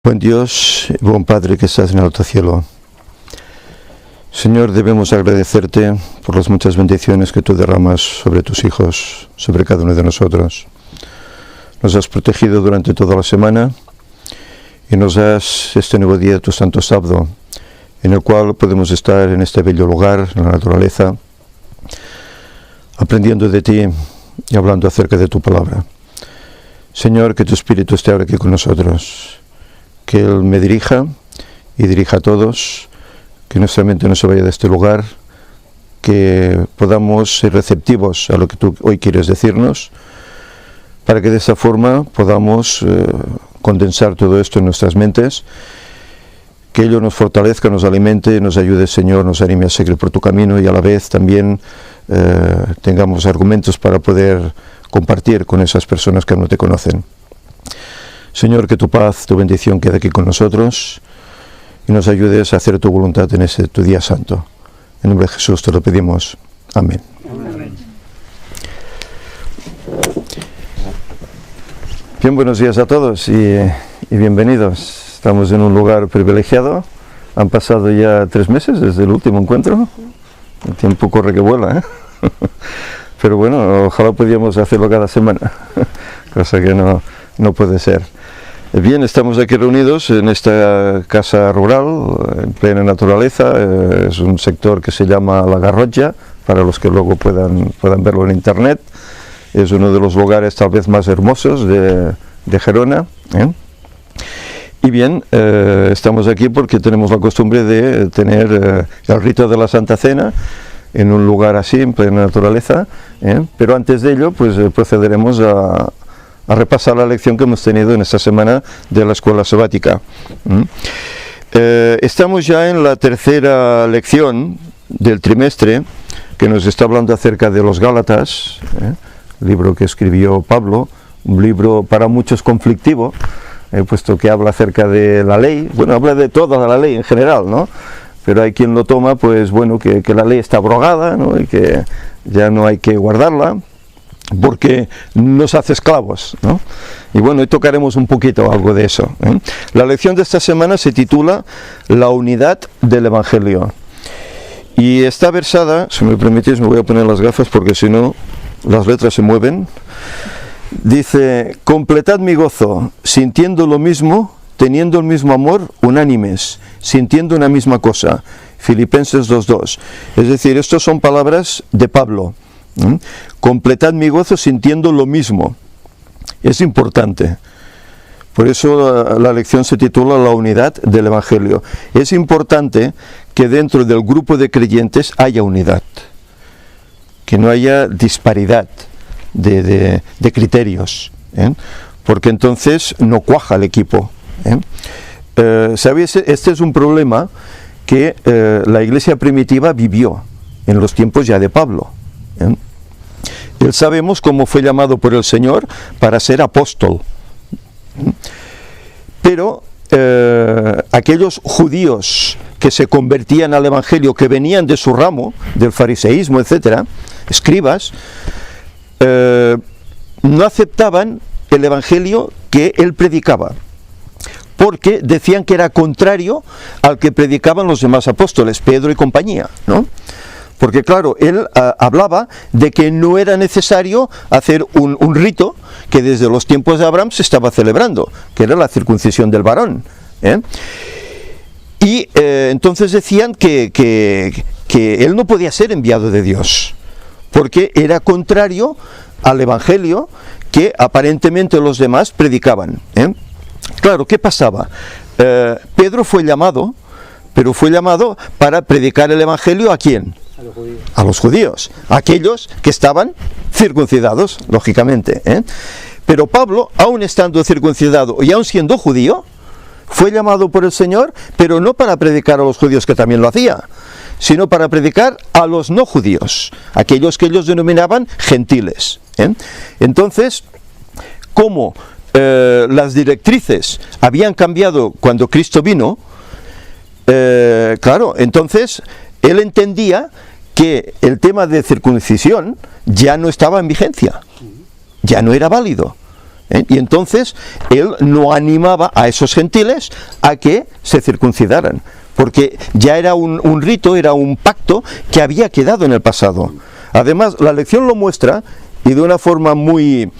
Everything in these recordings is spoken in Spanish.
Buen Dios, buen Padre que estás en el alto cielo. Señor, debemos agradecerte por las muchas bendiciones que tú derramas sobre tus hijos, sobre cada uno de nosotros. Nos has protegido durante toda la semana y nos das este nuevo día, tu santo sábado, en el cual podemos estar en este bello lugar, en la naturaleza, aprendiendo de ti y hablando acerca de tu palabra. Señor, que tu Espíritu esté ahora aquí con nosotros, que Él me dirija y dirija a todos, que nuestra mente no se vaya de este lugar, que podamos ser receptivos a lo que tú hoy quieres decirnos, para que de esta forma podamos condensar todo esto en nuestras mentes, que ello nos fortalezca, nos alimente, nos ayude, Señor, nos anime a seguir por tu camino y a la vez también tengamos argumentos para poder compartir con esas personas que aún no te conocen. Señor, que tu paz, tu bendición quede aquí con nosotros y nos ayudes a hacer tu voluntad en este tu día santo. En nombre de Jesús te lo pedimos. Amén. Amén. Bien, buenos días a todos y bienvenidos. Estamos en un lugar privilegiado. Han pasado ya 3 meses desde el último encuentro. El tiempo corre que vuela, ¿eh? Pero bueno, ojalá pudiéramos hacerlo cada semana, cosa que no puede ser. Bien, estamos aquí reunidos en esta casa rural, en plena naturaleza. Es un sector que se llama La Garrotxa, para los que luego puedan verlo en internet. Es uno de los lugares tal vez más hermosos de Gerona, ¿eh? Y bien, estamos aquí porque tenemos la costumbre de tener el rito de la Santa Cena en un lugar así, en plena naturaleza, ¿eh? Pero antes de ello, pues procederemos a repasar la lección que hemos tenido en esta semana de la escuela sabática. Estamos ya en la tercera lección del trimestre, que nos está hablando acerca de los Gálatas, libro que escribió Pablo, un libro para muchos conflictivo, puesto que habla acerca de la ley. Bueno, habla de toda la ley en general, ¿no? Pero hay quien lo toma, pues bueno, que la ley está abrogada, ¿no? Y que ya no hay que guardarla, porque nos hace esclavos, ¿no? Y bueno, hoy tocaremos un poquito algo de eso, ¿eh? La lección de esta semana se titula La unidad del Evangelio y está versada, si me permitís me voy a poner las gafas porque si no las letras se mueven. Dice: completad mi gozo, sintiendo lo mismo, teniendo el mismo amor, unánimes, sintiendo una misma cosa. Filipenses 2:2. Es decir, estas son palabras de Pablo. Completad mi gozo sintiendo lo mismo. Es importante. Por eso la lección se titula La unidad del Evangelio. Es importante que dentro del grupo de creyentes haya unidad, que no haya disparidad de criterios, ¿eh? Porque entonces no cuaja el equipo, ¿eh? ¿Sabéis? Este es un problema que la iglesia primitiva vivió en los tiempos ya de Pablo, ¿eh? Él sabemos cómo fue llamado por el Señor para ser apóstol, ¿eh? Pero aquellos judíos que se convertían al Evangelio, que venían de su ramo, del fariseísmo, etcétera, escribas, no aceptaban el Evangelio que él predicaba, porque decían que era contrario al que predicaban los demás apóstoles, Pedro y compañía, ¿no? Porque claro, él hablaba de que no era necesario hacer un rito que desde los tiempos de Abraham se estaba celebrando, que era la circuncisión del varón, ¿eh? Y entonces decían que él no podía ser enviado de Dios, porque era contrario al Evangelio que aparentemente los demás predicaban, ¿eh? Claro, ¿qué pasaba? Pedro fue llamado, pero fue llamado para predicar el Evangelio ¿a quién? A los judíos, aquellos que estaban circuncidados, lógicamente, ¿eh? Pero Pablo, aún estando circuncidado y aún siendo judío, fue llamado por el Señor, pero no para predicar a los judíos, que también lo hacía, sino para predicar a los no judíos, aquellos que ellos denominaban gentiles, ¿eh? Entonces, como las directrices habían cambiado cuando Cristo vino, claro, entonces él entendía que el tema de circuncisión ya no estaba en vigencia, ya no era válido. Y entonces él no animaba a esos gentiles a que se circuncidaran, porque ya era un rito, era un pacto que había quedado en el pasado. Además, la lección lo muestra, y de una forma muy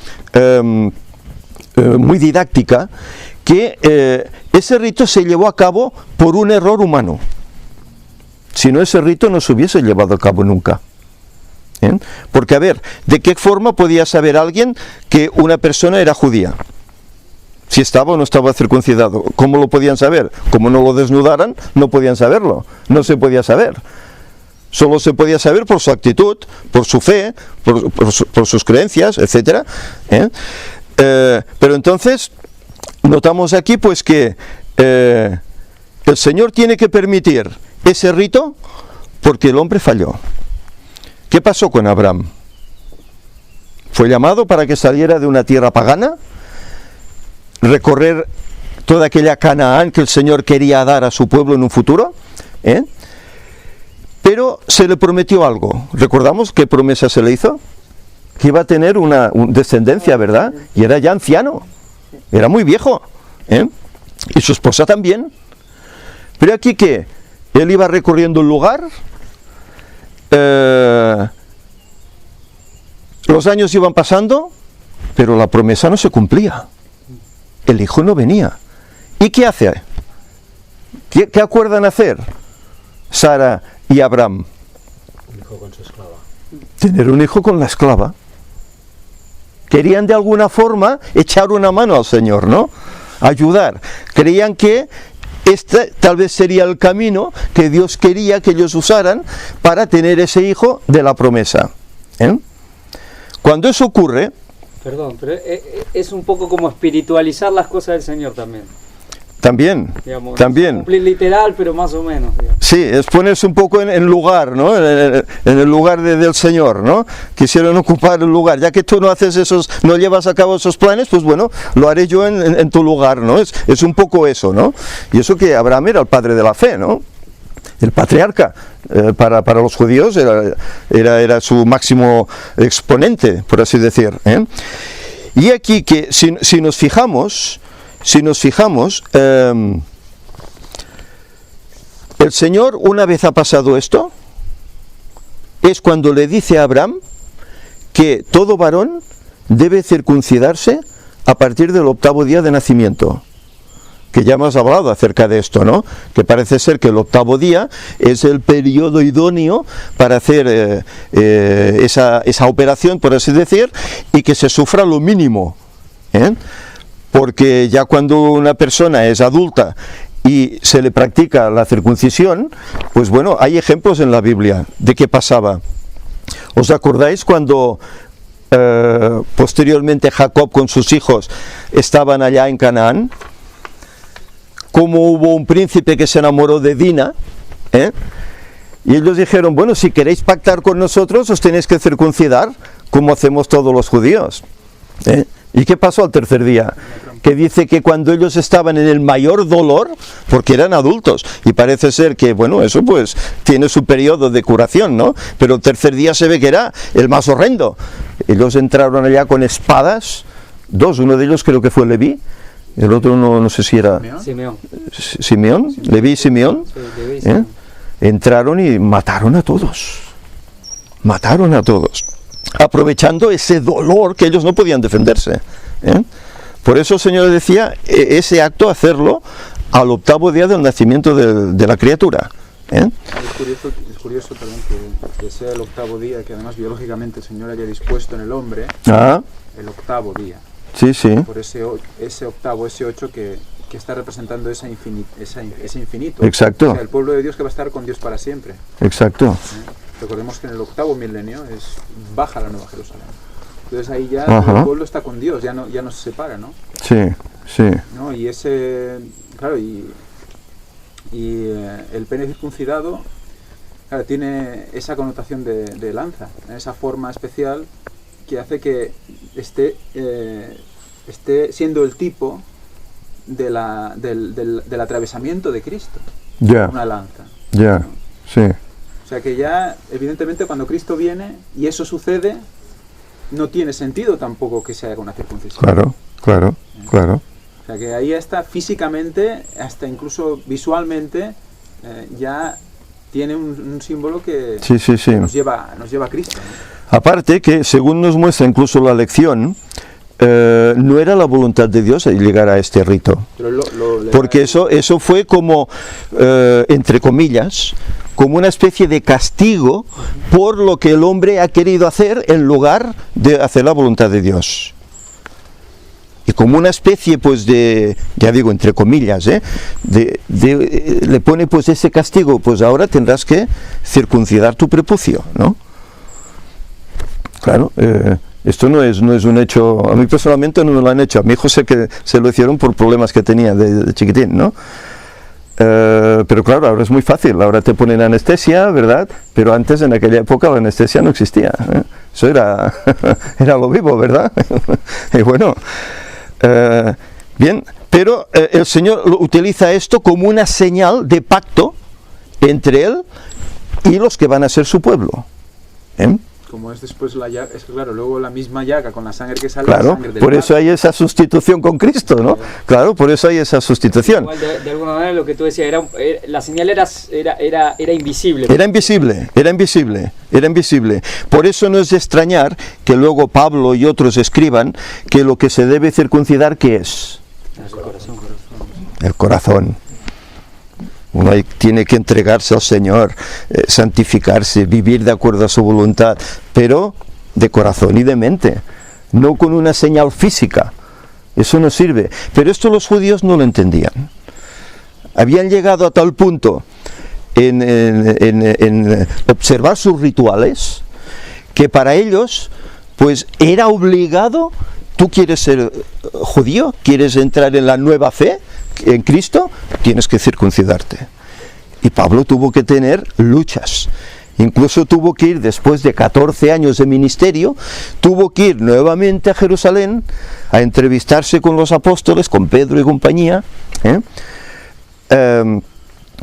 didáctica, que ese rito se llevó a cabo por un error humano. Si no, ese rito no se hubiese llevado a cabo nunca. Porque, a ver, ¿de qué forma podía saber alguien que una persona era judía? Si estaba o no estaba circuncidado. ¿Cómo lo podían saber? Como no lo desnudaran, no podían saberlo. No se podía saber. Solo se podía saber por su actitud, por su fe, por sus creencias, etc. Pero entonces, notamos aquí pues que el Señor tiene que permitir ese rito porque el hombre falló. ¿Qué pasó con Abraham? Fue llamado para que saliera de una tierra pagana, recorrer toda aquella Canaán que el Señor quería dar a su pueblo en un futuro, pero se le prometió algo. ¿Recordamos qué promesa se le hizo? Que iba a tener una descendencia, ¿verdad? Y era ya anciano, era muy viejo, y su esposa también. Pero aquí que él iba recorriendo un lugar, los años iban pasando, pero la promesa no se cumplía. El hijo no venía. ¿Y qué hace? ¿Qué acuerdan hacer Sara y Abraham? Un hijo con su esclava. Tener un hijo con la esclava. Querían de alguna forma echar una mano al Señor, ¿no? Ayudar. Creían que este tal vez sería el camino que Dios quería que ellos usaran para tener ese hijo de la promesa. Cuando eso ocurre... Perdón, pero es un poco como espiritualizar las cosas del Señor también. También, Digamos, también. No cumplir literal, pero más o menos. Digamos. Sí, es ponerse un poco en lugar, ¿no? En el lugar del Señor, ¿no? Quisieron ocupar el lugar. Ya que tú no haces no llevas a cabo esos planes, pues bueno, lo haré yo en tu lugar, ¿no? Es un poco eso, ¿no? Y eso que Abraham era el padre de la fe, ¿no? El patriarca, para los judíos era su máximo exponente, por así decir. Y aquí que si nos fijamos, el Señor, una vez ha pasado esto, es cuando le dice a Abraham que todo varón debe circuncidarse a partir del 8º día de nacimiento. Que ya hemos hablado acerca de esto, ¿no? Que parece ser que el 8º día es el periodo idóneo para hacer esa operación, por así decir, y que se sufra lo mínimo, porque ya cuando una persona es adulta y se le practica la circuncisión, pues bueno, hay ejemplos en la Biblia de qué pasaba. ¿Os acordáis cuando posteriormente Jacob con sus hijos estaban allá en Canaán? Como hubo un príncipe que se enamoró de Dina, y ellos dijeron, bueno, si queréis pactar con nosotros, os tenéis que circuncidar, como hacemos todos los judíos. ¿Y qué pasó al 3er día? Que dice que cuando ellos estaban en el mayor dolor, porque eran adultos, y parece ser que, bueno, eso pues tiene su periodo de curación, ¿no? Pero el 3er día se ve que era el más horrendo. Ellos entraron allá con espadas, uno de ellos creo que fue Leví, el otro no sé si era Simeón, Leví y Simeón, entraron y mataron a todos, aprovechando ese dolor que ellos no podían defenderse. Por eso el Señor decía, ese acto hacerlo al 8º día del nacimiento de la criatura. Es curioso también que sea el 8º día, que además biológicamente el Señor haya dispuesto en el hombre el 8º día. Sí, sí. Por ese 8º, ese 8 que está representando ese infinito. Exacto. O sea, el pueblo de Dios que va a estar con Dios para siempre. Exacto. Recordemos que en el 8º milenio baja la Nueva Jerusalén. Entonces ahí ya el pueblo está con Dios, ya no se separa, ¿no? Sí, sí. ¿No? Y claro, y el pene circuncidado, claro, tiene esa connotación de lanza, esa forma especial que hace que esté siendo el tipo del atravesamiento de Cristo. Una lanza. Sí. O sea que ya, evidentemente, cuando Cristo viene y eso sucede, no tiene sentido tampoco que se haga una circuncisión. Claro, claro. O sea que ahí está físicamente, hasta incluso visualmente, ya tiene un símbolo que Sí. nos lleva a Cristo, ¿no? Aparte que, según nos muestra incluso la lección, no era la voluntad de Dios llegar a este rito. Pero Porque eso fue como, entre comillas, como una especie de castigo por lo que el hombre ha querido hacer en lugar de hacer la voluntad de Dios. Y como una especie, pues, de, ya digo, entre comillas, le pone, pues, ese castigo, pues ahora tendrás que circuncidar tu prepucio, ¿no? Claro, esto no es un hecho, a mí personalmente no me lo han hecho, a mi hijo sé que se lo hicieron por problemas que tenía de chiquitín, ¿no? Pero claro, ahora es muy fácil, ahora te ponen anestesia, ¿verdad? Pero antes, en aquella época, la anestesia no existía, ¿eh? Eso era lo vivo, ¿verdad? Y bueno, bien, pero el Señor utiliza esto como una señal de pacto entre Él y los que van a ser su pueblo, ¿eh? Como es después la llaga, es que claro, luego la misma llaga con la sangre que sale, Claro, la sangre del por eso pacto. hay esa sustitución con Cristo, ¿no? Claro, por eso hay esa sustitución. Igual de alguna manera lo que tú decías, la señal era invisible. Era invisible. Por eso no es de extrañar que luego Pablo y otros escriban que lo que se debe circuncidar, ¿qué es? El corazón. Uno tiene que entregarse al Señor, santificarse, vivir de acuerdo a su voluntad, pero de corazón y de mente, no con una señal física. Eso no sirve. Pero esto los judíos no lo entendían. Habían llegado a tal punto en observar sus rituales que para ellos, pues, era obligado. ¿Tú quieres ser judío? ¿Quieres entrar en la nueva fe en Cristo? Tienes que circuncidarte. Y Pablo tuvo que tener luchas. Incluso tuvo que ir, después de 14 años de ministerio, tuvo que ir nuevamente a Jerusalén a entrevistarse con los apóstoles, con Pedro y compañía,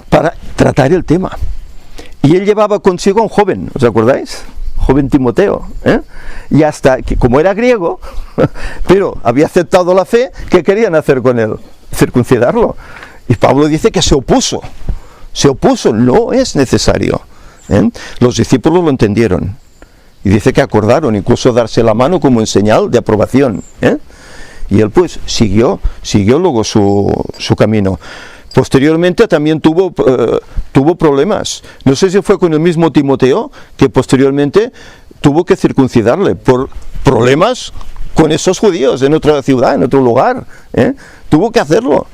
para tratar el tema. Y él llevaba consigo a un joven, ¿os acordáis? Joven Timoteo, y hasta que, como era griego, pero había aceptado la fe, ¿qué querían hacer con él? Circuncidarlo. Y Pablo dice que se opuso, no es necesario. Los discípulos lo entendieron, y dice que acordaron incluso darse la mano como en señal de aprobación, y él, pues, siguió luego su camino. Posteriormente también tuvo problemas. No sé si fue con el mismo Timoteo, que posteriormente tuvo que circuncidarle por problemas con esos judíos en otra ciudad, en otro lugar. Tuvo que hacerlo,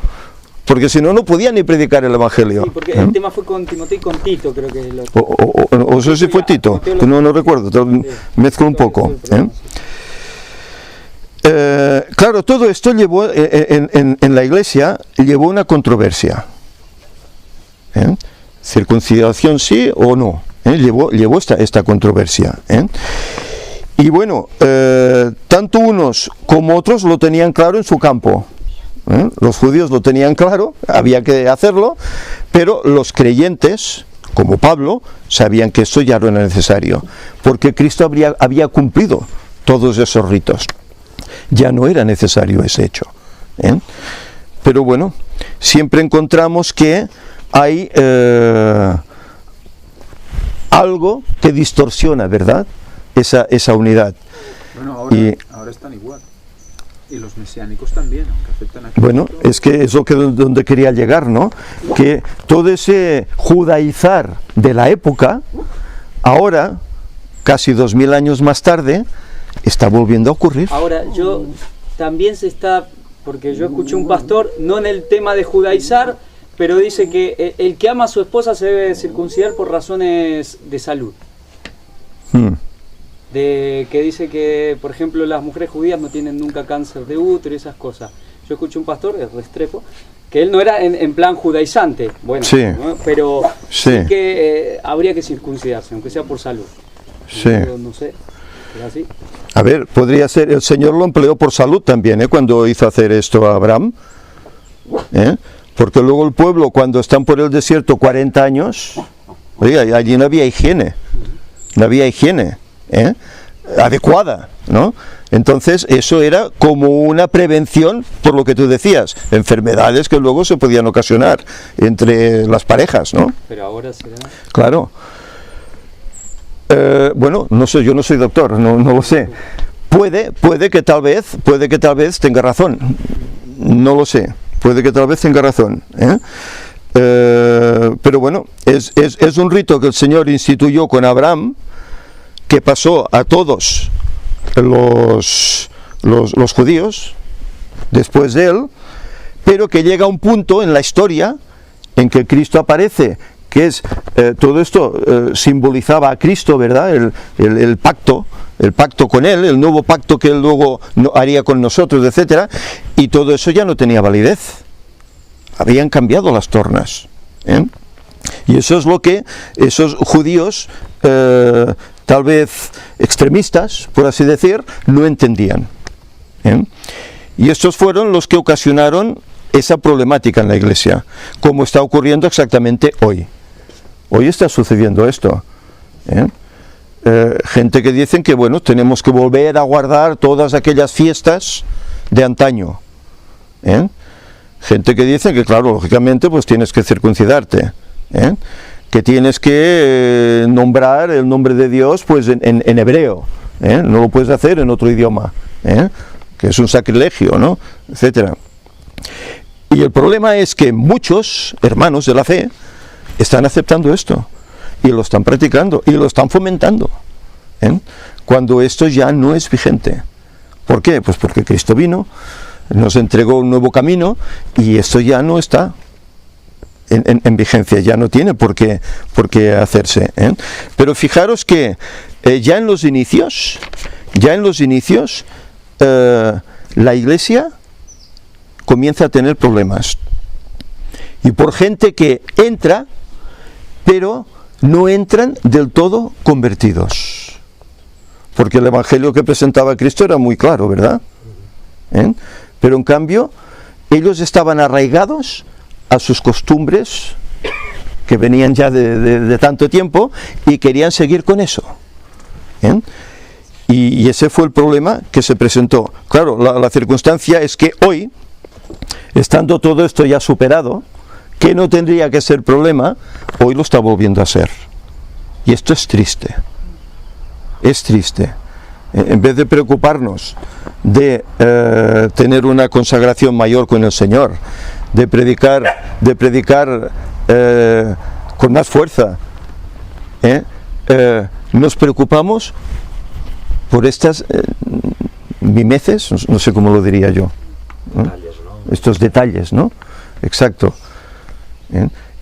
porque si no, no podía ni predicar el Evangelio. Sí, porque el tema fue con Timoteo y con Tito, creo que es el otro. O sé si fue Tito, no recuerdo, mezclo un poco. Claro, todo esto llevó en la iglesia, llevó una controversia. Circuncidación sí o no, llevó esta controversia. Y bueno, tanto unos como otros lo tenían claro en su campo. Los judíos lo tenían claro, había que hacerlo, pero los creyentes, como Pablo, sabían que esto ya no era necesario, porque Cristo había cumplido todos esos ritos. Ya no era necesario ese hecho. Pero bueno, siempre encontramos que hay algo que distorsiona, ¿verdad?, esa unidad. Bueno, ahora están igual. Y los mesiánicos también, aunque aceptan a Cristo. Bueno, es que es lo que donde quería llegar, ¿no? Que todo ese judaizar de la época, ahora, casi 2000 años más tarde, está volviendo a ocurrir. Ahora, yo también porque yo escuché un pastor, no en el tema de judaizar, pero dice que el que ama a su esposa se debe circuncidar por razones de salud. Que dice que, por ejemplo, las mujeres judías no tienen nunca cáncer de útero y esas cosas. Yo escuché un pastor, el Restrepo, que él no era en plan judaizante, bueno, sí, ¿no? Pero sí que habría que circuncidarse, aunque sea por salud. Sí. No sé, ¿es así? A ver, podría ser, el Señor lo empleó por salud también, cuando hizo hacer esto a Abraham, porque luego el pueblo, cuando están por el desierto 40 años, oiga, allí no había higiene, adecuada, ¿no? Entonces eso era como una prevención, por lo que tú decías, enfermedades que luego se podían ocasionar entre las parejas, ¿no? Pero ahora será... Claro. Bueno, no sé, yo no soy doctor, no lo sé. Puede que tal vez tenga razón. No lo sé. Puede que tal vez tenga razón, ¿eh? Pero bueno, es un rito que el Señor instituyó con Abraham, que pasó a todos los judíos después de él, pero que llega a un punto en la historia en que Cristo aparece, que es todo esto simbolizaba a Cristo, ¿verdad? El pacto con él, el nuevo pacto que él luego haría con nosotros, etcétera, y todo eso ya no tenía validez. Habían cambiado las tornas, ¿eh? Y eso es lo que esos judíos tal vez extremistas, por así decir, no entendían, ¿eh? Y estos fueron los que ocasionaron esa problemática en la iglesia, como está ocurriendo exactamente hoy. Hoy está sucediendo esto, ¿eh? Gente que dicen que bueno, tenemos que volver a guardar todas aquellas fiestas de antaño, ¿eh? Gente que dice que claro, lógicamente pues tienes que circuncidarte, ¿eh? Que tienes que nombrar el nombre de Dios pues en hebreo, ¿eh? No lo puedes hacer en otro idioma, ¿eh? Que es un sacrilegio, ¿no? Etcétera. Y el problema es que muchos hermanos de la fe están aceptando esto y lo están practicando y lo están fomentando, ¿eh? Cuando esto ya no es vigente. ¿Por qué? Pues porque Cristo vino, nos entregó un nuevo camino y esto ya no está en vigencia, ya no tiene por qué hacerse, ¿eh? Pero fijaros que ya en los inicios la iglesia comienza a tener problemas, y por gente que entra pero no entran del todo convertidos, porque el evangelio que presentaba Cristo era muy claro, ¿verdad? ¿Eh? Pero en cambio ellos estaban arraigados a sus costumbres que venían ya de tanto tiempo y querían seguir con eso, ¿eh? Y ese fue el problema que se presentó. Claro, la circunstancia es que hoy, estando todo esto ya superado, que no tendría que ser problema, hoy lo está volviendo a ser. Y esto es triste. Es triste. En vez de preocuparnos de tener una consagración mayor con el Señor, de predicar con más fuerza, nos preocupamos por estas mimeces, no sé cómo lo diría yo, ¿no? Estos detalles, ¿no? Exacto.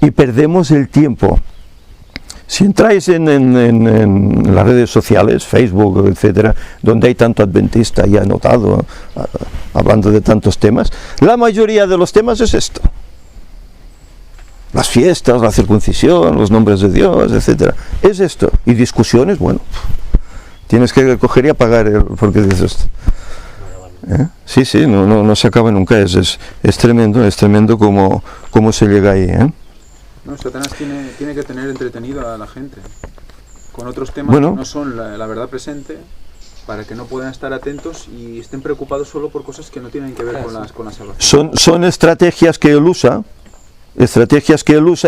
Y perdemos el tiempo. Si entráis en las redes sociales, Facebook, etcétera, donde hay tanto adventista ya anotado, hablando de tantos temas, la mayoría de los temas es esto: las fiestas, la circuncisión, los nombres de Dios, etcétera. Es esto. Y discusiones, bueno, tienes que coger y apagar porque dices esto. Sí, no se acaba nunca. Es tremendo cómo se llega ahí, ¿eh? No, Satanás tiene que tener entretenido a la gente con otros temas que no son la verdad presente, para que no puedan estar atentos y estén preocupados solo por cosas que no tienen que ver con la salvación. Son estrategias que él usa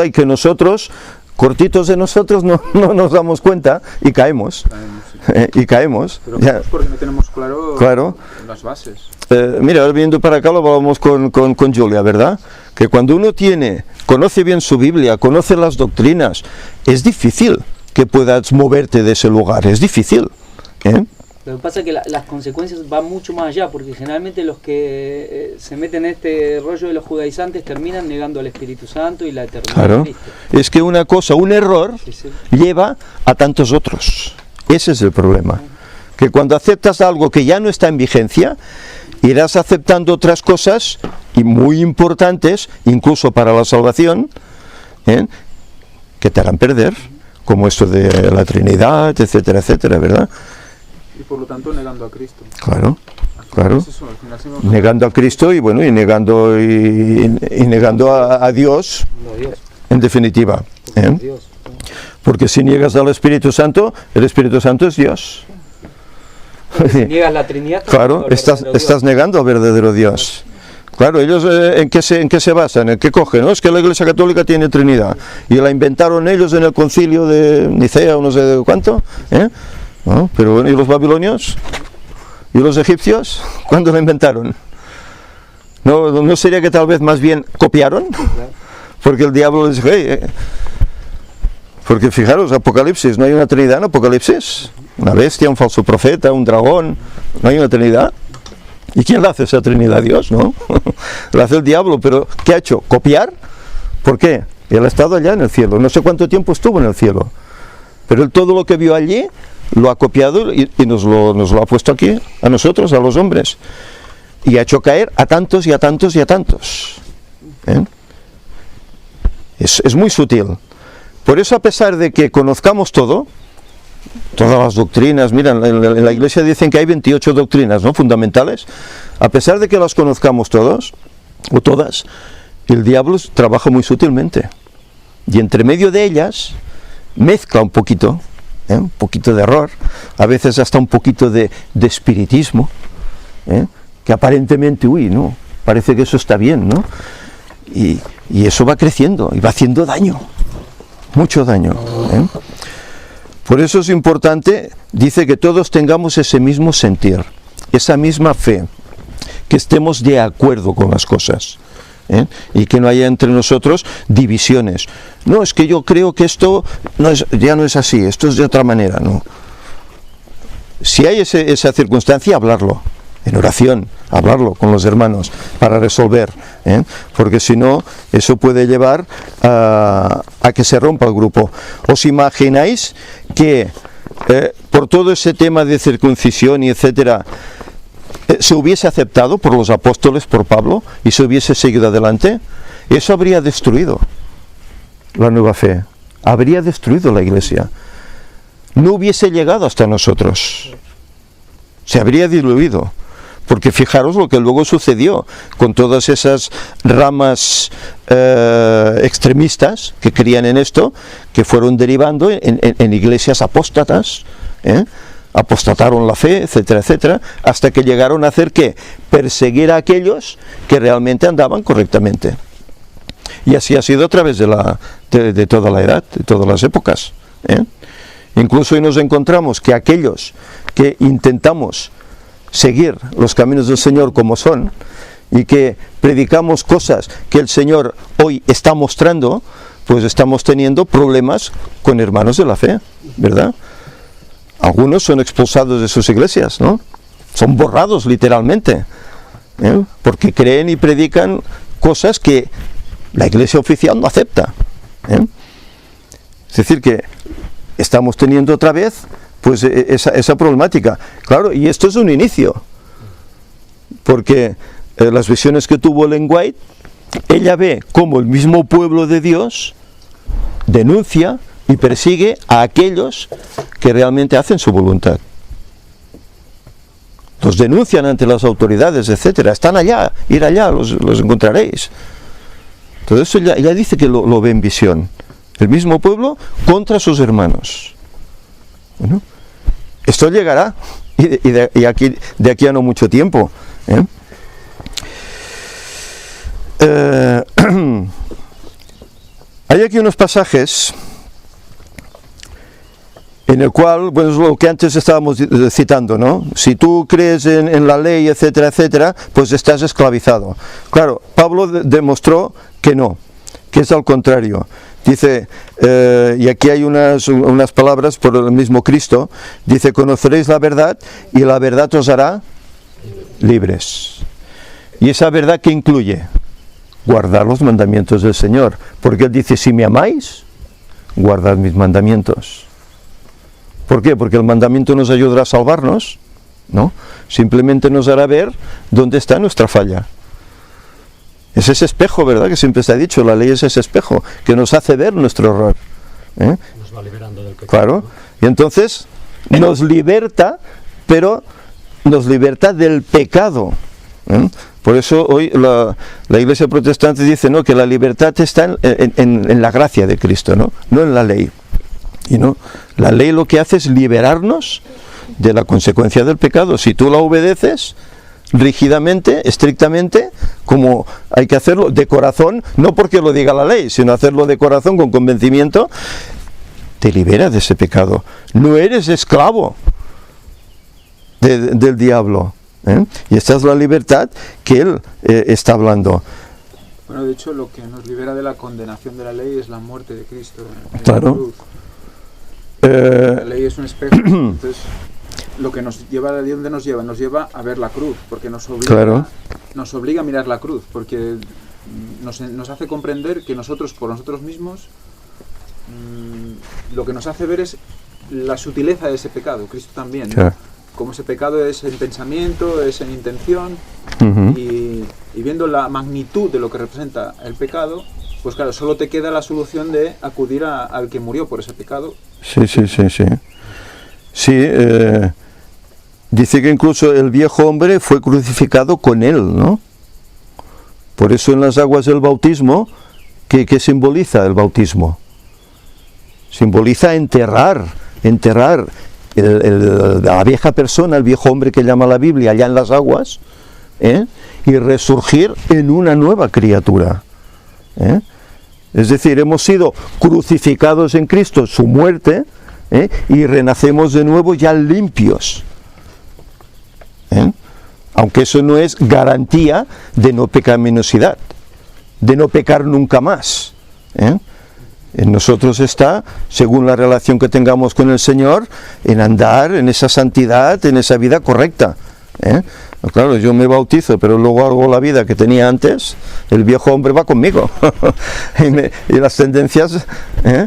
y que nosotros, cortitos de nosotros, no nos damos cuenta y caemos. Y caemos. Pero ya. Porque no tenemos claro las bases. Mira, ahora viendo para acá lo hablábamos con Julia, ¿verdad? Que cuando uno conoce bien su Biblia, conoce las doctrinas, es difícil que puedas moverte de ese lugar, es difícil, ¿eh? Lo que pasa es que las consecuencias van mucho más allá, porque generalmente los que se meten en este rollo de los judaizantes terminan negando al Espíritu Santo y la eternidad. Claro, es que un error lleva a tantos otros. Ese es el problema, que cuando aceptas algo que ya no está en vigencia, irás aceptando otras cosas, y muy importantes, incluso para la salvación, que te harán perder, como esto de la Trinidad, etcétera, etcétera, ¿verdad? Y por lo tanto negando a Cristo. Claro. Negando a Cristo y negando a Dios, en definitiva, ¿eh? Porque si niegas al Espíritu Santo, el Espíritu Santo es Dios. Si niegas la Trinidad, claro, estás negando al verdadero Dios. Claro, ellos ¿en qué se basan? ¿En qué cogen? ¿No? Es que la Iglesia Católica tiene Trinidad y la inventaron ellos en el concilio de Nicea o no sé de cuánto, ¿eh? ¿No? Pero bueno, ¿y los babilonios? ¿Y los egipcios? ¿Cuándo la inventaron? ¿No sería que tal vez más bien copiaron? Porque el diablo les dijo, porque fijaros, Apocalipsis, ¿no hay una Trinidad en Apocalipsis? Una bestia, un falso profeta, un dragón, ¿no hay una Trinidad? ¿Y quién la hace esa Trinidad? Dios, ¿no? La hace el diablo, pero ¿qué ha hecho? ¿Copiar? ¿Por qué? Él ha estado allá en el cielo, no sé cuánto tiempo estuvo en el cielo, pero él todo lo que vio allí lo ha copiado y nos lo ha puesto aquí, a nosotros, a los hombres, y ha hecho caer a tantos y a tantos y a tantos. ¿Eh? Es muy sutil. Por eso, a pesar de que conozcamos todo, todas las doctrinas, mira, en la Iglesia dicen que hay 28 doctrinas, ¿no?, fundamentales, a pesar de que las conozcamos todos, o todas, el diablo trabaja muy sutilmente, y entre medio de ellas mezcla un poquito de error, a veces hasta un poquito de espiritismo, que aparentemente, no, parece que eso está bien, ¿no? Y eso va creciendo, y va haciendo daño, mucho daño, Por eso es importante, dice, que todos tengamos ese mismo sentir, esa misma fe, que estemos de acuerdo con las cosas, y que no haya entre nosotros divisiones. No, es que yo creo que esto ya no es así, esto es de otra manera, no. Si hay esa circunstancia, hablarlo, en oración, hablarlo con los hermanos para resolver, porque si no, eso puede llevar a que se rompa el grupo. ¿Os imagináis que por todo ese tema de circuncisión y etcétera, se hubiese aceptado por los apóstoles, por Pablo, y se hubiese seguido adelante? Eso habría destruido la nueva fe, habría destruido la Iglesia, no hubiese llegado hasta nosotros, se habría diluido. Porque fijaros lo que luego sucedió con todas esas ramas extremistas que creían en esto, que fueron derivando en iglesias apóstatas, apostataron la fe, etcétera, etcétera, hasta que llegaron a hacer ¿qué? Perseguir a aquellos que realmente andaban correctamente. Y así ha sido a través de toda la edad, de todas las épocas. Incluso hoy nos encontramos que aquellos que intentamos seguir los caminos del Señor como son, y que predicamos cosas que el Señor hoy está mostrando, pues estamos teniendo problemas con hermanos de la fe, ¿verdad? Algunos son expulsados de sus iglesias, ¿no? Son borrados literalmente, porque creen y predican cosas que la iglesia oficial no acepta. Es decir, que estamos teniendo otra vez pues esa problemática. Claro, y esto es un inicio, porque las visiones que tuvo Ellen White, ella ve cómo el mismo pueblo de Dios denuncia y persigue a aquellos que realmente hacen su voluntad. Los denuncian ante las autoridades, etcétera. Están allá, ir allá, los encontraréis. Todo eso ella dice que lo ve en visión. El mismo pueblo contra sus hermanos. Bueno, esto llegará, y de aquí a no mucho tiempo. Hay aquí unos pasajes en el cual, bueno, es lo que antes estábamos citando, ¿no? Si tú crees en la ley, etcétera, etcétera, pues estás esclavizado. Claro, Pablo demostró que no, que es al contrario. Dice, y aquí hay unas palabras por el mismo Cristo, dice, conoceréis la verdad y la verdad os hará libres. Y esa verdad, ¿qué incluye? Guardar los mandamientos del Señor, porque Él dice, si me amáis, guardad mis mandamientos. ¿Por qué? Porque el mandamiento nos ayudará a salvarnos, ¿no? Simplemente nos hará ver dónde está nuestra falla. Es ese espejo, ¿verdad?, que siempre se ha dicho, la ley es ese espejo, que nos hace ver nuestro error. Nos va liberando del pecado. Claro, y entonces nos liberta, pero nos liberta del pecado. Por eso hoy la Iglesia protestante dice, ¿no?, que la libertad está en la gracia de Cristo, no en la ley. Y no, la ley lo que hace es liberarnos de la consecuencia del pecado. Si tú la obedeces rígidamente, estrictamente, como hay que hacerlo, de corazón, no porque lo diga la ley, sino hacerlo de corazón, con convencimiento, te libera de ese pecado. No eres esclavo del diablo, ¿eh? Y esta es la libertad que él está hablando. Bueno, de hecho, lo que nos libera de la condenación de la ley es la muerte de Cristo en claro. la cruz. La ley es un espejo, entonces lo que nos lleva, ¿de dónde nos lleva? Nos lleva a ver la cruz, porque nos obliga a mirar la cruz, porque nos hace comprender que nosotros, por nosotros mismos, lo que nos hace ver es la sutileza de ese pecado. Cristo también, ¿no? Como ese pecado es en pensamiento, es en intención, y viendo la magnitud de lo que representa el pecado, pues claro, solo te queda la solución de acudir al que murió por ese pecado. Sí, dice que incluso el viejo hombre fue crucificado con él, ¿no? Por eso en las aguas del bautismo, ¿qué simboliza el bautismo? Simboliza enterrar la vieja persona, el viejo hombre que llama la Biblia, allá en las aguas, y resurgir en una nueva criatura. Es decir, hemos sido crucificados en Cristo, su muerte, y renacemos de nuevo ya limpios. Aunque eso no es garantía de no pecaminosidad, de no pecar nunca más. En nosotros está, según la relación que tengamos con el Señor, en andar en esa santidad, en esa vida correcta. Claro, yo me bautizo, pero luego hago la vida que tenía antes, el viejo hombre va conmigo. y las tendencias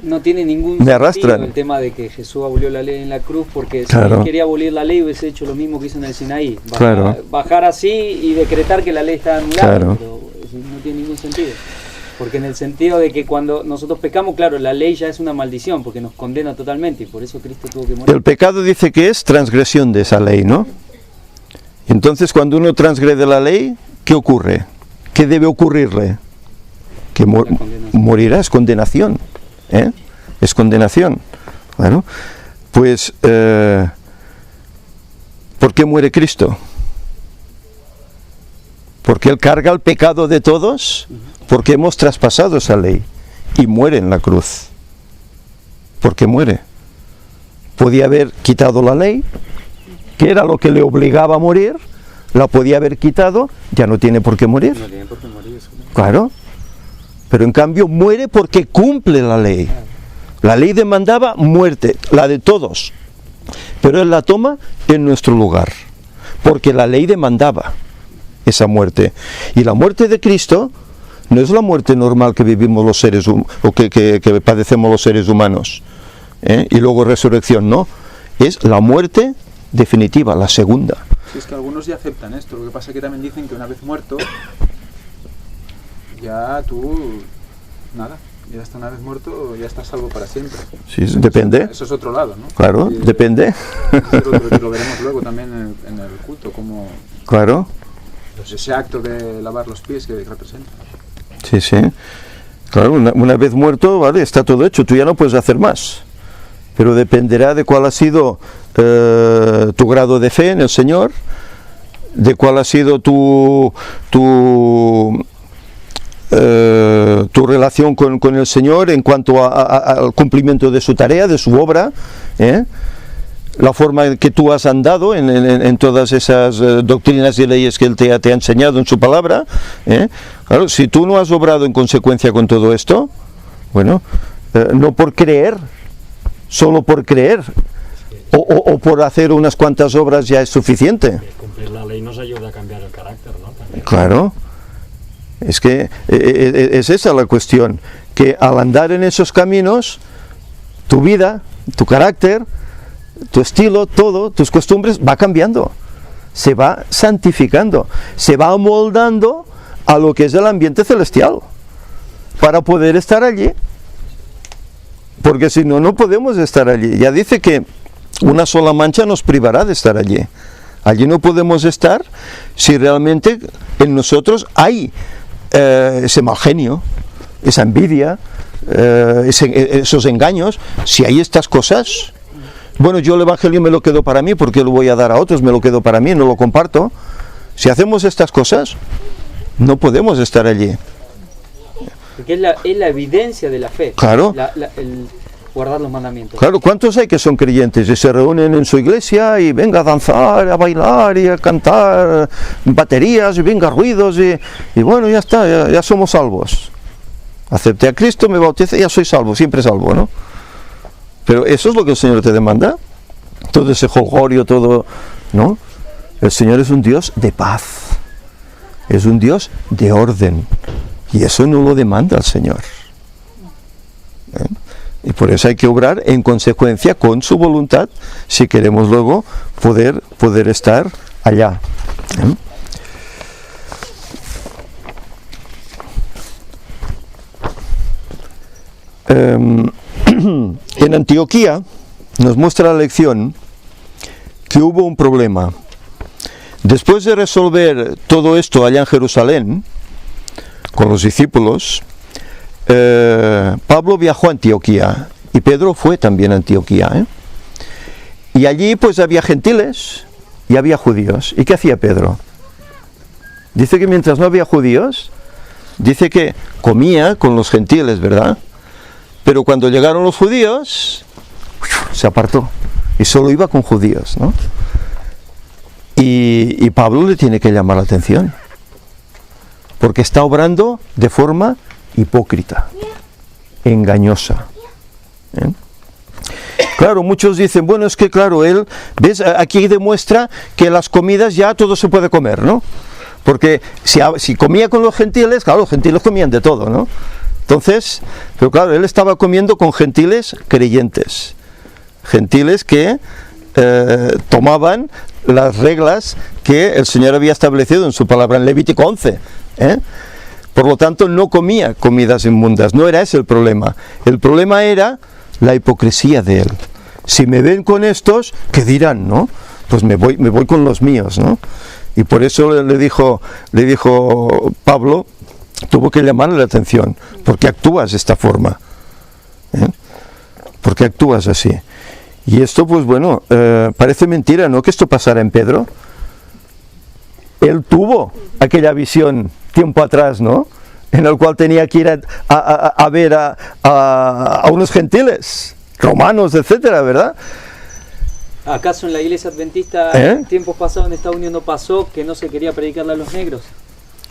no tiene ningún me arrastran. El tema de que Jesús abolió la ley en la cruz, porque claro. Si él quería abolir la ley hubiese hecho lo mismo que hizo en el Sinaí, claro. Bajar así y decretar que la ley estaba anulada, claro. Pero eso no tiene ningún sentido. Porque en el sentido de que cuando nosotros pecamos, claro, la ley ya es una maldición, porque nos condena totalmente, y por eso Cristo tuvo que morir. El pecado dice que es transgresión de esa ley, ¿no? Entonces, cuando uno transgrede la ley, ¿qué ocurre? ¿Qué debe ocurrirle? Que morirá, es condenación. Es condenación. Bueno, pues, ¿por qué muere Cristo? Porque Él carga el pecado de todos, porque hemos traspasado esa ley, y muere en la cruz. ¿Por qué muere? Podía haber quitado la ley, que era lo que le obligaba a morir, la podía haber quitado, ya no tiene por qué morir. No tiene por qué morir, eso, ¿no? Claro, pero en cambio muere porque cumple la ley. La ley demandaba muerte, la de todos, pero Él la toma en nuestro lugar, porque la ley demandaba esa muerte. Y la muerte de Cristo no es la muerte normal que vivimos los seres o que padecemos los seres humanos, y luego resurrección, no, es la muerte definitiva, la segunda. Sí, es que algunos ya aceptan esto, lo que pasa es que también dicen que una vez muerto, ya tú, nada, ya está una vez muerto, ya estás salvo para siempre. Sí, depende. Eso es otro lado, ¿no? Claro, depende. Lo veremos luego también en el culto, como claro. Ese acto de lavar los pies que representa. Sí. Claro, una vez muerto, vale, está todo hecho, tú ya no puedes hacer más. Pero dependerá de cuál ha sido tu grado de fe en el Señor, de cuál ha sido tu relación con el Señor en cuanto al cumplimiento de su tarea, de su obra, la forma en que tú has andado en todas esas doctrinas y leyes que Él te ha enseñado en su palabra. Claro, si tú no has obrado en consecuencia con todo esto, bueno, no por creer, solo por creer, o por hacer unas cuantas obras ya es suficiente. Cumplir la ley nos ayuda a cambiar el carácter, ¿no? También. Claro, es que es esa la cuestión, que al andar en esos caminos, tu vida, tu carácter, tu estilo, todo, tus costumbres va cambiando, se va santificando, se va amoldando a lo que es el ambiente celestial, para poder estar allí, porque si no, no podemos estar allí. Ya dice que una sola mancha nos privará de estar allí. Allí no podemos estar si realmente en nosotros hay ese mal genio, esa envidia, esos engaños. Si hay estas cosas, bueno, yo el Evangelio me lo quedo para mí porque lo voy a dar a otros, me lo quedo para mí, no lo comparto. Si hacemos estas cosas, no podemos estar allí. Porque es la evidencia de la fe. Claro. El guardar los mandamientos. Claro, ¿cuántos hay que son creyentes y se reúnen en su iglesia y venga a danzar, a bailar y a cantar baterías y venga ruidos y bueno, ya está, ya somos salvos? Acepté a Cristo, me bauticé, ya soy salvo, siempre salvo, ¿no? Pero eso es lo que el Señor te demanda. Todo ese jolgorio, todo, ¿no? El Señor es un Dios de paz, es un Dios de orden, y eso no lo demanda el Señor. Y por eso hay que obrar en consecuencia con su voluntad si queremos luego poder estar allá. En Antioquía nos muestra la lección que hubo un problema. Después de resolver todo esto allá en Jerusalén con los discípulos, Pablo viajó a Antioquía y Pedro fue también a Antioquía, y allí pues había gentiles y había judíos. ¿Y qué hacía Pedro? Dice que mientras no había judíos, dice que comía con los gentiles, ¿verdad? Pero cuando llegaron los judíos, se apartó y solo iba con judíos, ¿no? Y Pablo le tiene que llamar la atención, porque está obrando de forma hipócrita, engañosa. Claro, muchos dicen, bueno, es que claro, él, ¿ves? Aquí demuestra que las comidas ya todo se puede comer, ¿no? Porque si comía con los gentiles, claro, los gentiles comían de todo, ¿no? Entonces, pero claro, él estaba comiendo con gentiles creyentes, gentiles que tomaban las reglas que el Señor había establecido en su palabra en Levítico 11, Por lo tanto, no comía comidas inmundas, no era ese el problema. El problema era la hipocresía de él. Si me ven con estos, ¿qué dirán, no? Pues me voy con los míos, ¿no? Y por eso le dijo Pablo, tuvo que llamarle la atención, ¿por qué actúas de esta forma? ¿Por qué actúas así? Y esto, pues bueno, parece mentira, ¿no?, que esto pasara en Pedro. Él tuvo aquella visión tiempo atrás, ¿no?, en el cual tenía que ir a ver a unos gentiles, romanos, etcétera, ¿verdad? ¿Acaso en la iglesia adventista en tiempos pasados en Estados Unidos no pasó que no se quería predicarle a los negros?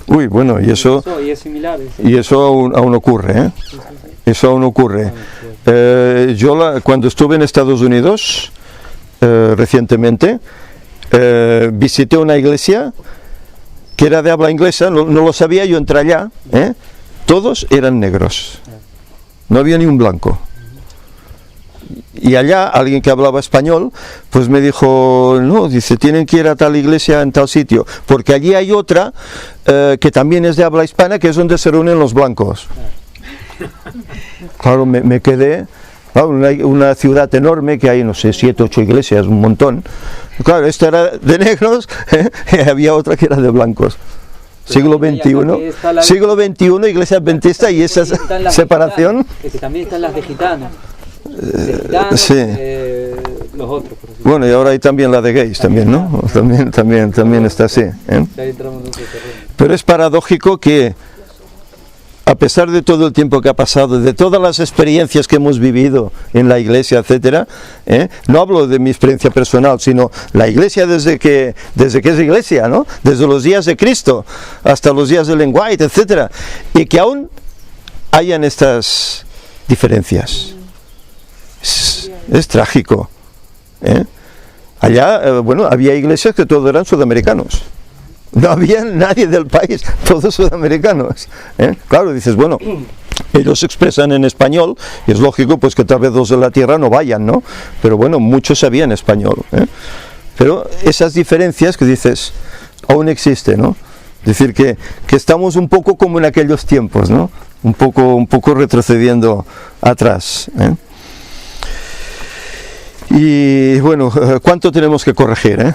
Uy, bueno, y eso es similar, y eso aún ocurre, Sí. Eso aún ocurre. Yo cuando estuve en Estados Unidos recientemente, visité una iglesia que era de habla inglesa, no lo sabía, yo entré allá, todos eran negros, no había ni un blanco. Y allá alguien que hablaba español pues me dijo, no, dice, tienen que ir a tal iglesia en tal sitio, porque allí hay otra que también es de habla hispana, que es donde se reúnen los blancos. Claro, me quedé, claro, una ciudad enorme que hay, no sé, 7, 8 iglesias, un montón. Claro, esta era de negros, y había otra que era de blancos. Siglo XXI, iglesia adventista, y esa separación. Que también están las de gitanos. Sí. Los otros. Bueno, y ahora hay también la de gays, también, ¿no? También está así. Pero es paradójico que, a pesar de todo el tiempo que ha pasado, de todas las experiencias que hemos vivido en la iglesia, etcétera, no hablo de mi experiencia personal, sino la iglesia desde que es iglesia, ¿no? Desde los días de Cristo hasta los días de Ellen White, etcétera, y que aún hayan estas diferencias. Es trágico. Allá, bueno, había iglesias que todos eran sudamericanos. No había nadie del país, todos sudamericanos. Claro, dices, bueno, ellos se expresan en español, y es lógico pues que tal vez los de la tierra no vayan, ¿no? Pero bueno, muchos sabían español. Pero esas diferencias que dices, aún existen, ¿no? Es decir, que estamos un poco como en aquellos tiempos, ¿no? Un poco retrocediendo atrás. Y bueno, ¿cuánto tenemos que corregir,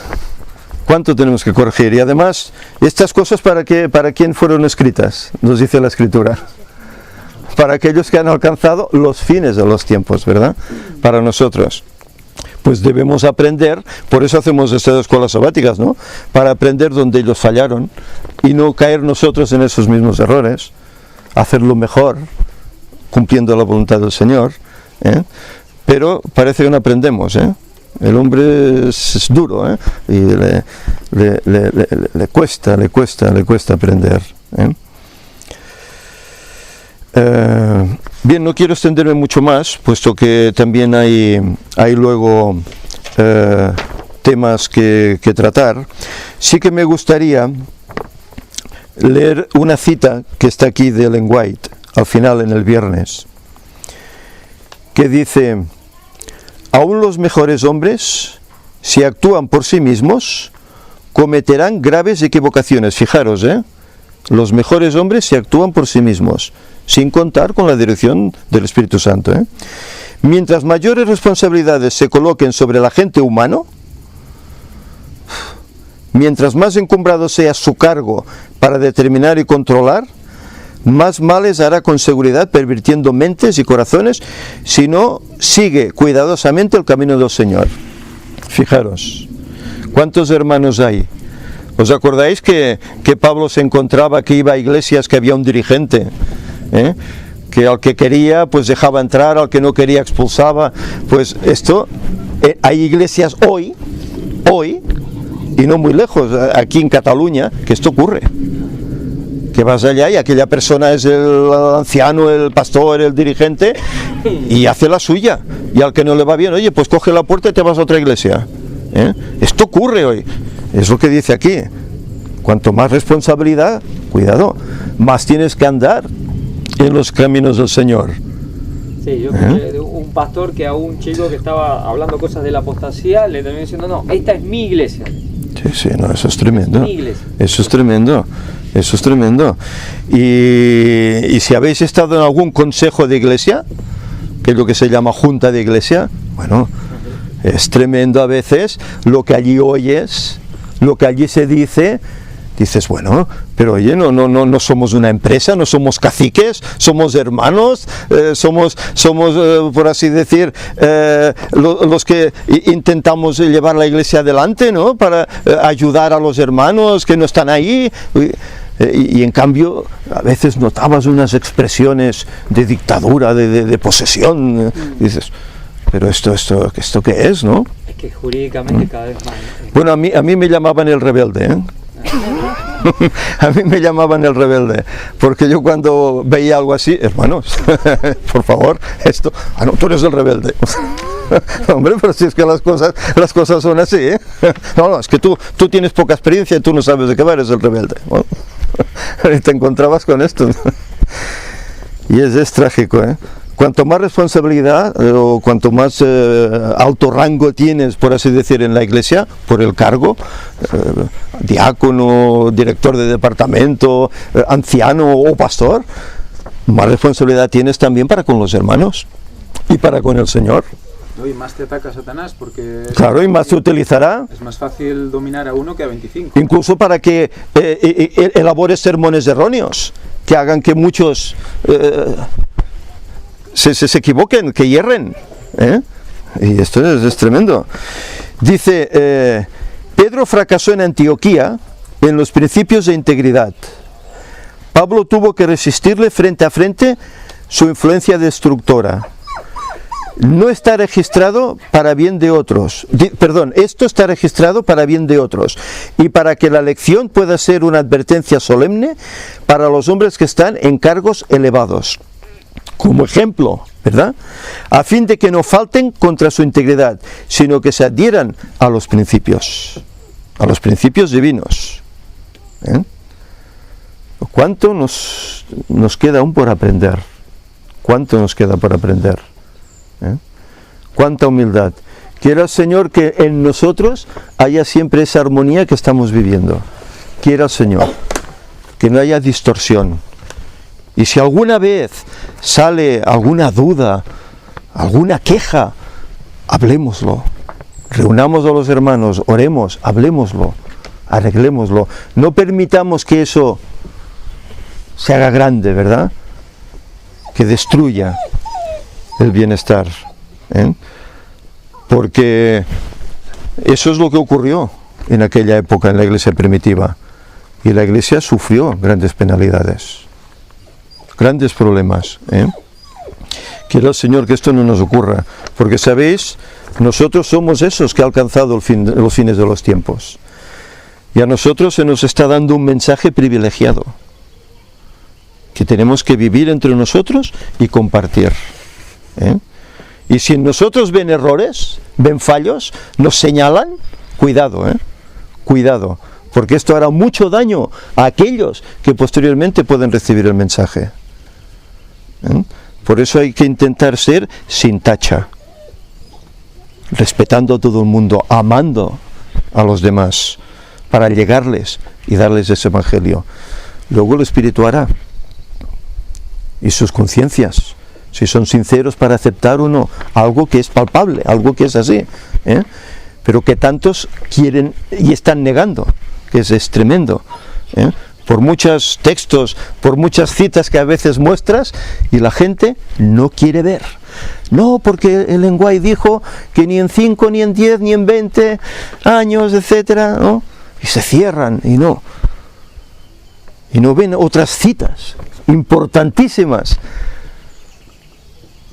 ¿Cuánto tenemos que corregir? Y además, estas cosas, ¿para quién fueron escritas? Nos dice la Escritura. Para aquellos que han alcanzado los fines de los tiempos, ¿verdad? Para nosotros. pues debemos aprender, por eso hacemos estas escuelas sabáticas, ¿no? Para aprender donde ellos fallaron y no caer nosotros en esos mismos errores, hacerlo mejor, cumpliendo la voluntad del Señor, ¿eh? Pero parece que no aprendemos, ¿eh? El hombre es duro, ¿eh? Y le cuesta aprender, ¿eh? Bien, no quiero extenderme mucho más, puesto que también hay luego temas que tratar. Sí que me gustaría leer una cita que está aquí de Ellen White, al final, en el viernes, que dice: aún los mejores hombres, si actúan por sí mismos, cometerán graves equivocaciones. Fijaros, los mejores hombres si actúan por sí mismos, sin contar con la dirección del Espíritu Santo, ¿eh? Mientras mayores responsabilidades se coloquen sobre el agente humano, mientras más encumbrado sea su cargo para determinar y controlar, más males hará con seguridad, pervirtiendo mentes y corazones, si no sigue cuidadosamente el camino del Señor. Fijaros, ¿cuántos hermanos hay? ¿Os acordáis que Pablo se encontraba, que iba a iglesias que había un dirigente, que al que quería pues dejaba entrar, al que no quería expulsaba? Pues esto, hay iglesias hoy, y no muy lejos, aquí en Cataluña, que esto ocurre. Que vas allá y aquella persona es el anciano, el pastor, el dirigente, y hace la suya, y al que no le va bien, oye, pues coge la puerta y te vas a otra iglesia, ¿eh? Esto ocurre hoy, es lo que dice aquí. Cuanto más responsabilidad, cuidado, más tienes que andar en los caminos del Señor. Sí, yo escuché de un pastor que a un chico que estaba hablando cosas de la apostasía le terminó diciendo: no, esta es mi iglesia. Sí, no, eso es tremendo. Es mi iglesia. Eso es tremendo. Eso es tremendo. Y si habéis estado en algún consejo de iglesia, que es lo que se llama junta de iglesia, bueno, es tremendo a veces lo que allí oyes, lo que allí se dice. Dices, bueno, pero oye, no somos una empresa, no somos caciques, somos hermanos, somos por así decir, los que intentamos llevar la iglesia adelante, ¿no? Para ayudar a los hermanos que no están ahí. Y en cambio, a veces notabas unas expresiones de dictadura, de posesión. Dices, pero esto ¿qué es, no? Es que jurídicamente cada vez más. Bueno, a mí me llamaban el rebelde, ¿eh? A mí me llamaban el rebelde, porque yo cuando veía algo así, hermanos, por favor, esto, no, tú eres el rebelde. Hombre, pero si es que las cosas son así, ¿eh? No, es que tú tienes poca experiencia y tú no sabes de qué va, eres el rebelde. Bueno, y te encontrabas con esto, ¿no? Y es trágico, ¿eh? Cuanto más responsabilidad o cuanto más alto rango tienes, por así decir, en la iglesia, por el cargo, diácono, director de departamento, anciano o pastor, más responsabilidad tienes también para con los hermanos y para con el Señor. Y más te ataca Satanás, porque... Claro, y más se utilizará. Es más fácil dominar a uno que a 25. Incluso para que elabore sermones erróneos, que hagan que muchos... se equivoquen, que hierren, ¿eh? Y esto es tremendo. Dice, Pedro fracasó en Antioquía en los principios de integridad. Pablo tuvo que resistirle frente a frente su influencia destructora. No está registrado para bien de otros. Esto está registrado para bien de otros y para que la lección pueda ser una advertencia solemne para los hombres que están en cargos elevados. Como ejemplo, ¿verdad? A fin de que no falten contra su integridad, sino que se adhieran a los principios divinos. ¿Eh? ¿Cuánto nos queda aún por aprender? ¿Cuánto nos queda por aprender? ¿Eh? ¿Cuánta humildad? Quiera el Señor que en nosotros haya siempre esa armonía que estamos viviendo. Quiera el Señor que no haya distorsión. Y si alguna vez sale alguna duda, alguna queja, hablémoslo, reunamos a los hermanos, oremos, hablémoslo, arreglémoslo. No permitamos que eso se haga grande, ¿verdad? Que destruya el bienestar, ¿eh? porque eso es lo que ocurrió en aquella época en la iglesia primitiva, y la iglesia sufrió grandes penalidades, grandes problemas, Quiera el Señor que esto no nos ocurra, porque sabéis, nosotros somos esos que han alcanzado los fines de los tiempos, y a nosotros se nos está dando un mensaje privilegiado, que tenemos que vivir entre nosotros y compartir, Y si en nosotros ven errores, ven fallos, nos señalan, cuidado, cuidado, porque esto hará mucho daño a aquellos que posteriormente pueden recibir el mensaje. Por eso hay que intentar ser sin tacha, respetando a todo el mundo, amando a los demás, para llegarles y darles ese evangelio. Luego el Espíritu hará, y sus conciencias, si son sinceros para aceptar o no, algo que es palpable, algo que es así, pero que tantos quieren y están negando, que es tremendo, por muchos textos, por muchas citas que a veces muestras, y la gente no quiere ver. No, porque el lenguaje dijo que ni en 5, ni en 10, ni en 20 años, etcétera, ¿no? Y se cierran, y no ven otras citas importantísimas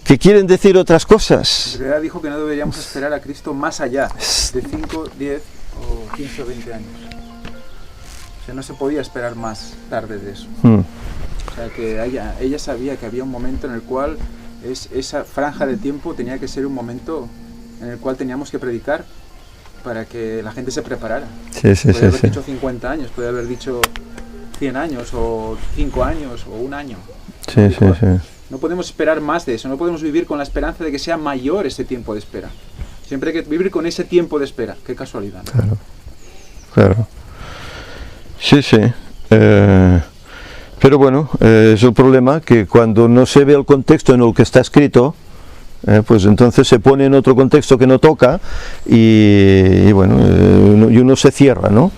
que quieren decir otras cosas. En realidad dijo que no deberíamos esperar a Cristo más allá de 5, 10 o 15 o 20 años. O sea, no se podía esperar más tarde de eso. O sea, que ella sabía que había un momento en el cual esa franja de tiempo tenía que ser un momento en el cual teníamos que predicar para que la gente se preparara. Puede haber dicho 50 años, puede haber dicho 100 años, o 5 años, o 1 año. No podemos esperar más de eso, no podemos vivir con la esperanza de que sea mayor ese tiempo de espera. Siempre hay que vivir con ese tiempo de espera. Qué casualidad, ¿no? Claro. Sí. Pero bueno, es el problema que cuando no se ve el contexto en el que está escrito, pues entonces se pone en otro contexto que no toca, y bueno, y uno se cierra, ¿no?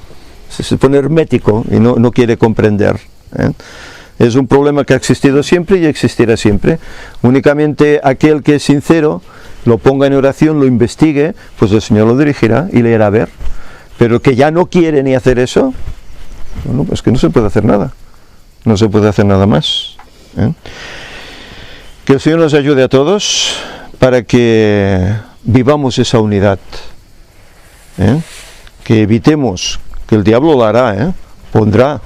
Se pone hermético y no quiere comprender. Es un problema que ha existido siempre y existirá siempre. Únicamente aquel que es sincero, lo ponga en oración, lo investigue, pues el Señor lo dirigirá y le hará ver. Pero que ya no quiere ni hacer eso, bueno, pues que no se puede hacer nada. No se puede hacer nada más. Que el Señor nos ayude a todos para que vivamos esa unidad. Que evitemos, que el diablo lo hará, pondrá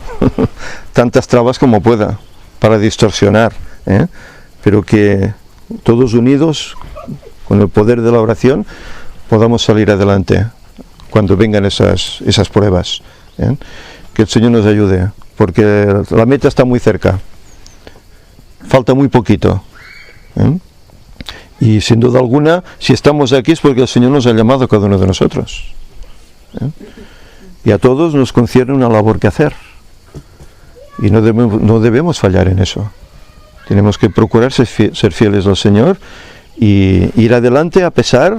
tantas trabas como pueda para distorsionar, pero que todos unidos con el poder de la oración podamos salir adelante cuando vengan esas pruebas. Que el Señor nos ayude, porque la meta está muy cerca, falta muy poquito, y sin duda alguna, si estamos aquí es porque el Señor nos ha llamado a cada uno de nosotros, y a todos nos concierne una labor que hacer, y no debemos fallar en eso. Tenemos que procurar ser fieles al Señor y ir adelante a pesar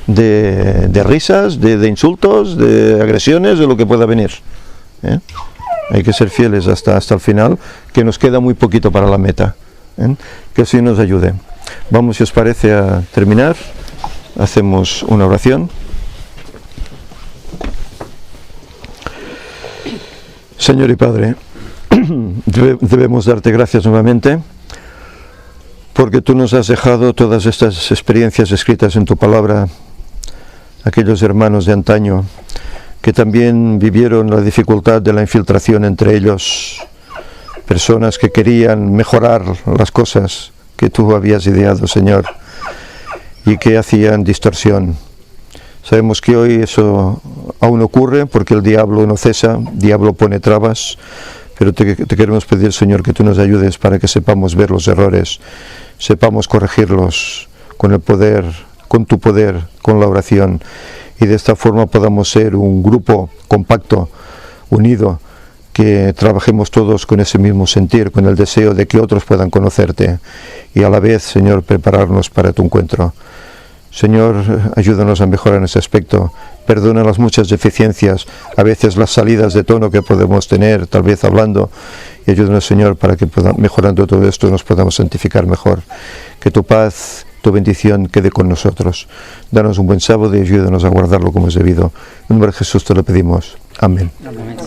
de risas, de insultos, de agresiones, de lo que pueda venir. Hay que ser fieles hasta el final, que nos queda muy poquito para la meta. Que el Señor nos ayude. Vamos, si os parece, a terminar. Hacemos una oración. Señor y Padre, debemos darte gracias nuevamente, porque tú nos has dejado todas estas experiencias escritas en tu palabra, aquellos hermanos de antaño que también vivieron la dificultad de la infiltración entre ellos, personas que querían mejorar las cosas que tú habías ideado, Señor, y que hacían distorsión. Sabemos que hoy eso aún ocurre, porque el diablo no cesa, el diablo pone trabas, pero te queremos pedir, Señor, que tú nos ayudes para que sepamos ver los errores, sepamos corregirlos con el poder, con tu poder, con la oración, y de esta forma podamos ser un grupo compacto, unido, que trabajemos todos con ese mismo sentir, con el deseo de que otros puedan conocerte, y a la vez, Señor, prepararnos para tu encuentro. Señor, ayúdanos a mejorar en ese aspecto. Perdona las muchas deficiencias, a veces las salidas de tono que podemos tener, tal vez hablando, y ayúdanos, Señor, para que mejorando todo esto nos podamos santificar mejor. Que tu paz, tu bendición quede con nosotros. Danos un buen sábado y ayúdanos a guardarlo como es debido. En nombre de Jesús te lo pedimos. Amén. Amén.